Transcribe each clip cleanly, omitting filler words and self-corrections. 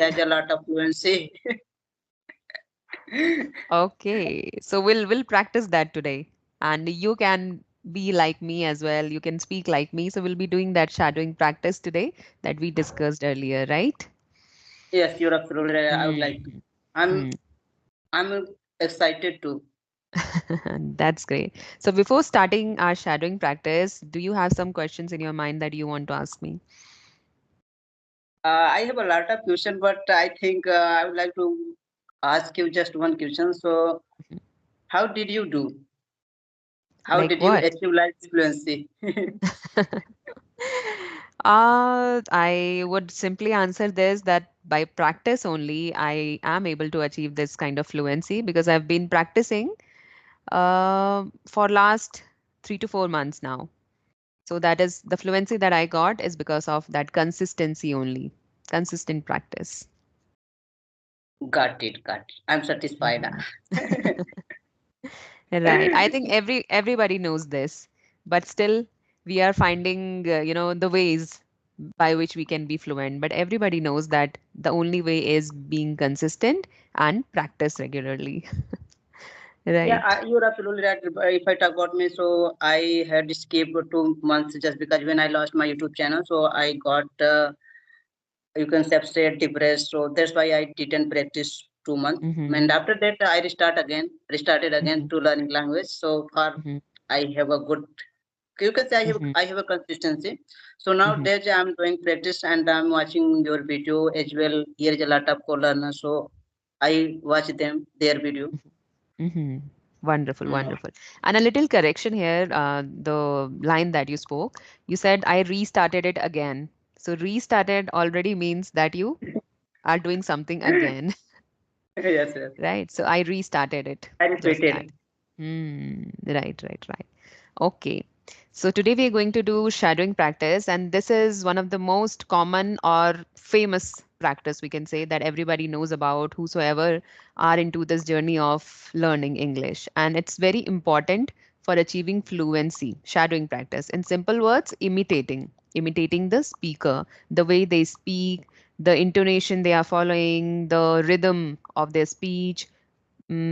has a lot of fluency. Okay, so we'll practice that today, and you can be like me as well. You can speak like me. So we'll be doing that shadowing practice today that we discussed earlier, right? Yes, you're absolutely right. I would like to. Hmm. I'm Hmm. I'm excited to. That's great. So before starting our shadowing practice, do you have some questions in your mind that you want to ask me? I have a lot of question, but I think I would like to ask you just one question. So, how did you do? How Like did you what? achieve life fluency? I would simply answer this that by practice only, I am able to achieve this kind of fluency because I've been practicing for last 3 to 4 months now. So that is the fluency that I got is because of that consistency only, consistent practice. Got it, got it. I'm satisfied. Mhm. Right. I think everybody knows this, but still we are finding, the ways by which we can be fluent. But everybody knows that the only way is being consistent and practice regularly. Yeah, Right. you're absolutely right. If I talk about me, so I had skipped 2 months just because when I lost my YouTube channel, so I got you can say depressed. So that's why I didn't practice 2 months. Mm-hmm. And after that, I restarted again Mm-hmm. to learning language. So far, Mm-hmm. I have a good. You can say Mm-hmm. I have a consistency. So Mm-hmm. nowadays I'm doing practice and I'm watching your video as well. Here is a lot of co-learners, so I watch them their video. Mm-hmm. Wonderful, Mm. wonderful. And a little correction here, the line that you spoke, you said I restarted it again. So restarted already means that you are doing something again, Yes, yes. right? So I restarted it, I just that. repeated. Right, right, right. Okay. So today we are going to do shadowing practice, and this is one of the most common or famous practice we can say that everybody knows about, whosoever are into this journey of learning English. And it's very important for achieving fluency, shadowing practice. In simple words, imitating the speaker, the way they speak, the intonation they are following, the rhythm of their speech,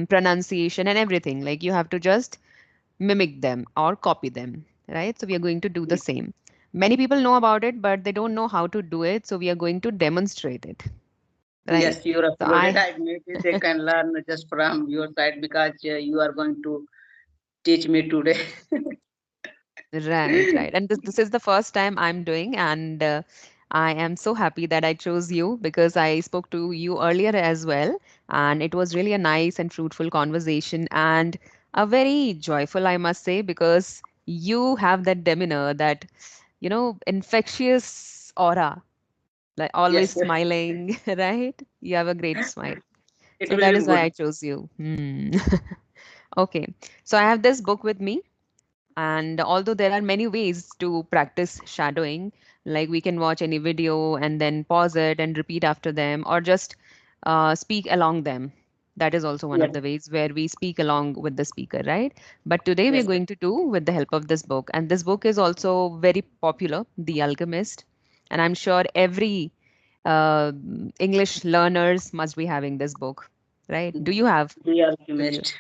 pronunciation and everything. Like you have to just mimic them or copy them, right? So we are going to do the same. Many people know about it, but they don't know how to do it. So we are going to demonstrate it, right? Yes, you're So absolutely right. Maybe they can learn just from your side because you are going to teach me today. right, right. And this is the first time I'm doing, and I am so happy that I chose you because I spoke to you earlier as well, and it was really a nice and fruitful conversation and a very joyful, I must say, because you have that demeanor, that infectious aura, like always Yes, yes. smiling, right? You have a great smile. It So will that be is why I good. chose you. Okay. So I have this book with me. And although there are many ways to practice shadowing, like we can watch any video and then pause it and repeat after them, or just speak along them. That is also one of Yes, the ways where we speak along with the speaker, right? But today we're yes. going to do with the help of this book. And this book is also very popular, The Alchemist. And I'm sure every uh, English learners must be having this book, right? Do you have We are with you? finished.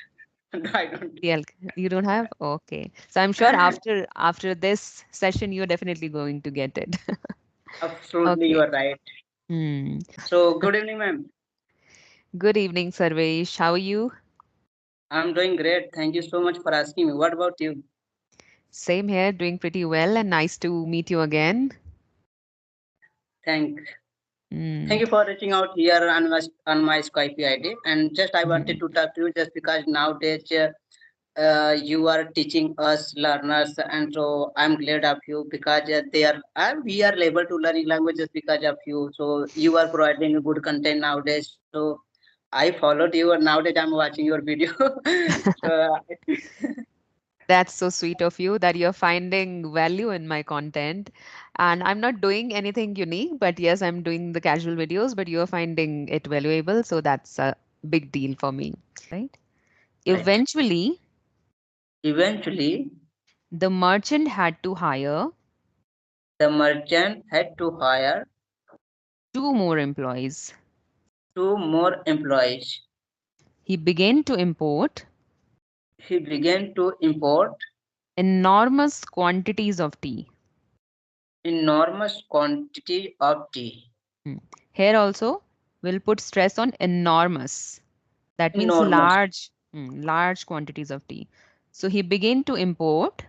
No, I don't. You don't have? Okay. So I'm sure after this session, you're definitely going to get it. Absolutely, you Okay. are right. Hmm. So, good evening, ma'am. Good evening, Sarvesh. How are you? I'm doing great. Thank you so much for asking me. What about you? Same here, doing pretty well, and nice to meet you again. Thank, Hmm. thank you for reaching out here on my Skype ID. And just I wanted Mhm. to talk to you just because nowadays you are teaching us learners, and so I'm glad of you because we are able to learn languages because of you. So you are providing a good content nowadays. So I followed you, and nowadays I'm watching your video. So That's so sweet of you that you're finding value in my content. And I'm not doing anything unique, but yes, I'm doing the casual videos, but you're finding it valuable. So that's a big deal for me, right? right. Eventually, Eventually, the merchant had to hire the merchant had to hire 2 more employees. two more employees. He began to import He began to import enormous quantities of tea. enormous quantity of tea. Hmm. Here also, we'll put stress on enormous. That means Enormous. large quantities of tea. So he began to import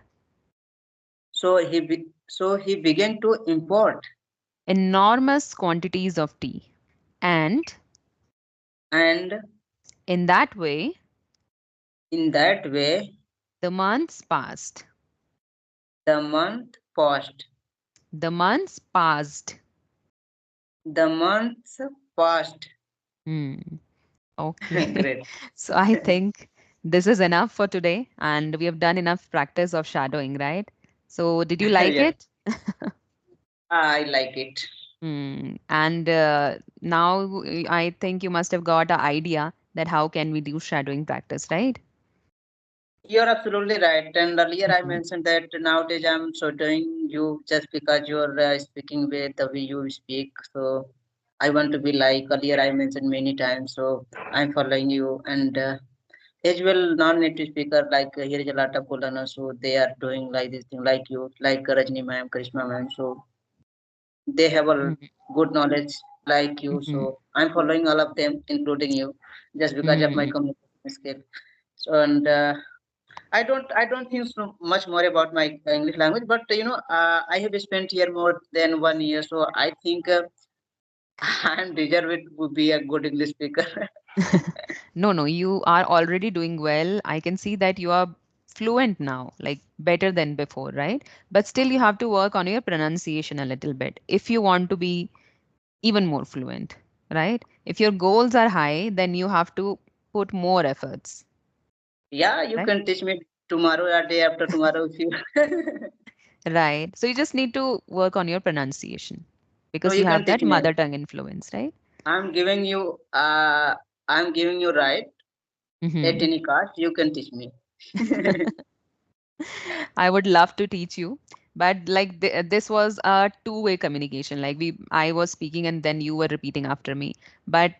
So he began to import, enormous quantities of tea. And and in that way, in that way, the months passed. the month passed. The months passed. The months passed. Hmm. Okay. Great. So I think this is enough for today, and we have done enough practice of shadowing, right? So did you like Yes, it? I like it. And now I think you must have got an idea that how can we do shadowing practice, right? You're absolutely right. And earlier I Mhm. mentioned that nowadays I'm shadowing you just because you're speaking with the way you speak. So I want to be like earlier I mentioned many times. So I'm following you, and as well non-native speaker like here is a lot of learners. So they are doing like this thing like you, like Rajni ma'am, Krishna ma'am. So they have a Mhm. good knowledge like you. Mhm. So I'm following all of them, including you, just because of my Mhm. communication skill. So and I don't think so much more about my English language, but I have spent here more than 1 year, so I think I'm deserved to be a good English speaker. No, no, you are already doing well. I can see that you are fluent now, like better than before, right? But still, you have to work on your pronunciation a little bit if you want to be even more fluent, right? If your goals are high, then you have to put more efforts, Yeah, you right? can teach me tomorrow or day after tomorrow if you. Right. So you just need to work on your pronunciation No, because you you have can that teach me. mother tongue influence, right? I'm giving you. I'm giving you right at Hmm. any cost. You can teach me. I would love to teach you, but like this was a two-way communication. Like I was speaking and then you were repeating after me. But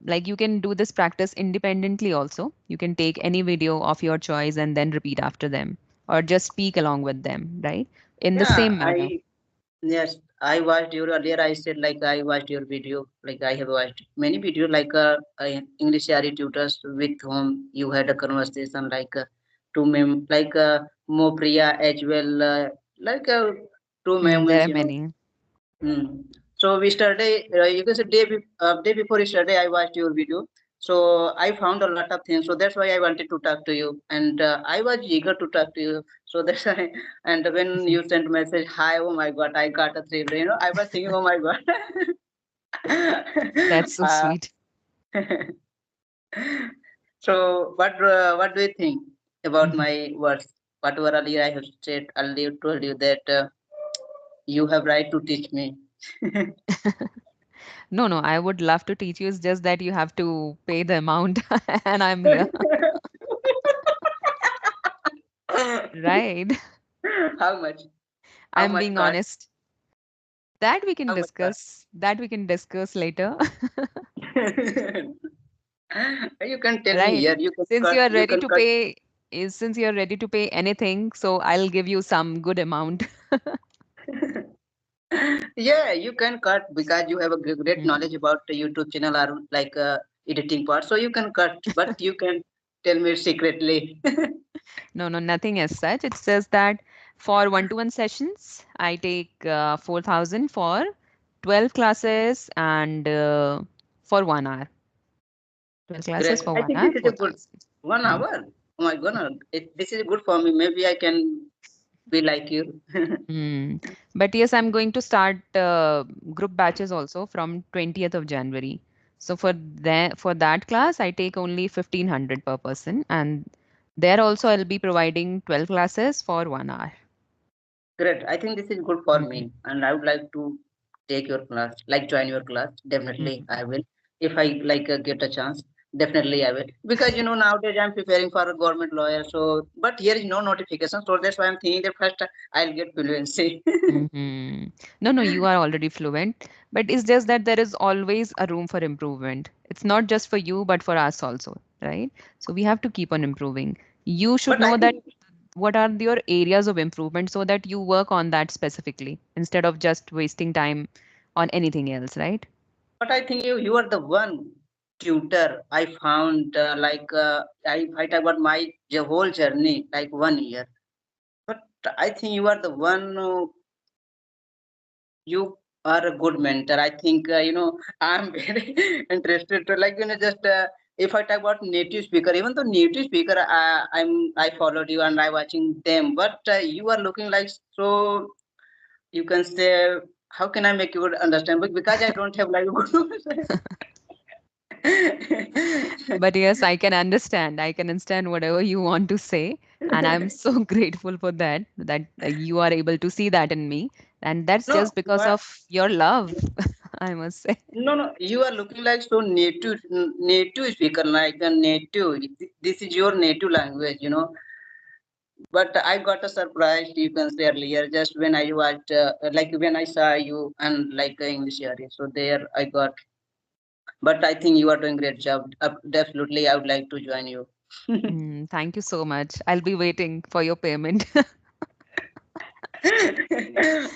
like you can do this practice independently also. You can take any video of your choice and then repeat after them, or just speak along with them, right? In the Yeah, same manner. yes, I watched your earlier. I said like I watched your video. Like I have watched many videos like English RE tutors with whom you had a conversation like two mem like Mopriya as well like two There moments are many. Mm. So we started. You can say day before yesterday, I watched your video. So I found a lot of things. So that's why I wanted to talk to you, and I was eager to talk to you. So that's why. And when you sent message, hi, oh my God, I got a thrill. I was thinking, oh my God. That's so uh, sweet. so what do you think about my words? Whatever earlier I have said, earlier told you that you have right to teach me. No, no, I would love to teach you. It's just that you have to pay the amount and I'm here. Right. How much? How I'm much being cost? honest. That we can How much cost? discuss. That we can discuss later. You can tell me Right. here. You can Since you cut. are You ready can to cut. pay, since you are ready to pay anything, so I'll give you some good amount. Yeah, you can cut because you have a great Mm. knowledge about the YouTube channel or like editing part. So you can cut, but you can tell me secretly. No, no, nothing as such. It says that for one-to-one sessions, I take 4,000 for 12 classes and for 1 hour. 12 classes Great. for I one think hour, this is a good 4,000. 1 hour. Oh my goodness, this is good for me. Maybe I can be like you. Hmm. But yes, I'm going to start group batches also from 20th of January. So for that class, I take only 1,500 per person, and there also I'll be providing 12 classes for 1 hour. Great. I think this is good for Mhm. me, and I would like to take your class, like join your class. Definitely, Mhm. I will if I like get a chance. Definitely, I will. Because nowadays I'm preparing for a government lawyer. So, but here is no notification. So that's why I'm thinking that first I'll get fluency. Hmm. No, no, you are already fluent, but it's just that there is always a room for improvement. It's not just for you, but for us also, right? So we have to keep on improving. You should But I know that think, what are your areas of improvement so that you work on that specifically instead of just wasting time on anything else, right? you are the one tutor I found. I talk about my whole journey, like 1 year. But I think you are the one. You are a good mentor. I think I'm very interested to just if I talk about native speaker, even though native speaker, I followed you and I watching them, but you are looking like so. You can say, how can I make you understand? But because I don't have like But yes, I can understand. I can understand whatever you want to say. And I'm so grateful for that, that you are able to see that in me. And that's no, just because of your love, I must say. no, you are looking like so native speaker, like a native. This is your native language, But I got a surprise, you can say earlier, just when I watched, like when I saw you and like English area. So there I got, but I think you are doing great job. Definitely, I would like to join you. Thank you so much. I'll be waiting for your payment.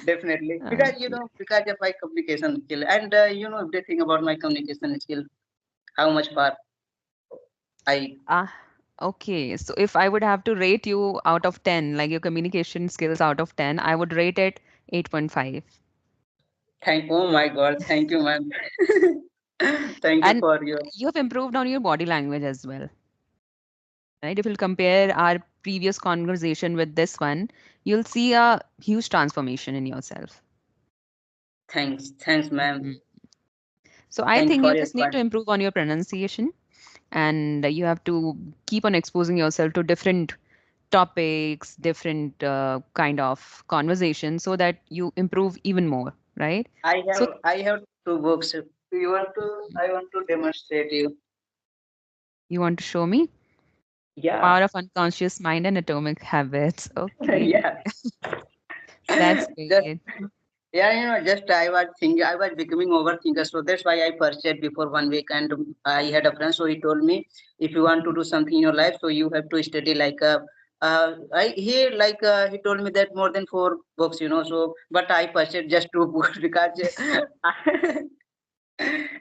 Definitely, because Okay. because of my communication skill, and everything about my communication skill, how much far I Ah, okay. So if I would have to rate you out of 10, like your communication skills out of 10, I would rate it 8.5. thank. Oh my God, thank you, man. Thank you And for your. you have improved on your body language as well, right? If you'll compare our previous conversation with this one, you'll see a huge transformation in yourself. Thanks, ma'am. Mhm. So I Thank you think for you your just need advice. to improve on your pronunciation and you have to keep on exposing yourself to different topics, different kind of conversations so that you improve even more, right? So I have two books. Do you want to? I want to demonstrate you. you want to show me Yeah, Power of Unconscious Mind and Atomic Habits. Okay, yeah. that's Just great. yeah, just I was thinking, I was becoming overthinker, so that's why I purchased before 1 week. And I had a friend, so he told me, if you want to do something in your life, so you have to study like he told me that more than 4 books, So, but I purchased just 2 books because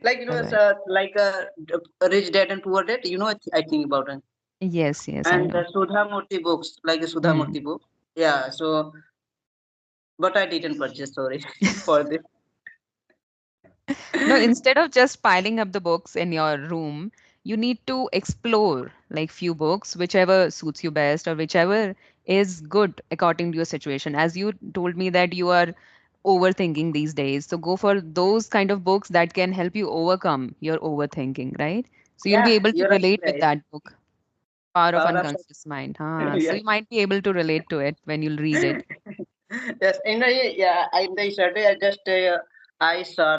like All it's right. like Rich Dad and Poor Dad. I think about it. Yes, yes, I And know. Sudha Murthy books, like a Sudha Hmm. Murthy book. Yeah. So, but I didn't purchase. Sorry for this. No, instead of just piling up the books in your room, you need to explore like few books, whichever suits you best or whichever is good according to your situation. As you told me that you are overthinking these days, so go for those kind of books that can help you overcome your overthinking, right? So you'll be Yeah, able to you're relate with right. that book, Power of Power of Unconscious Mind. Huh? So yes. you might be able to relate to it when you'll read it. Yes, in the yeah, in the Saturday I just I saw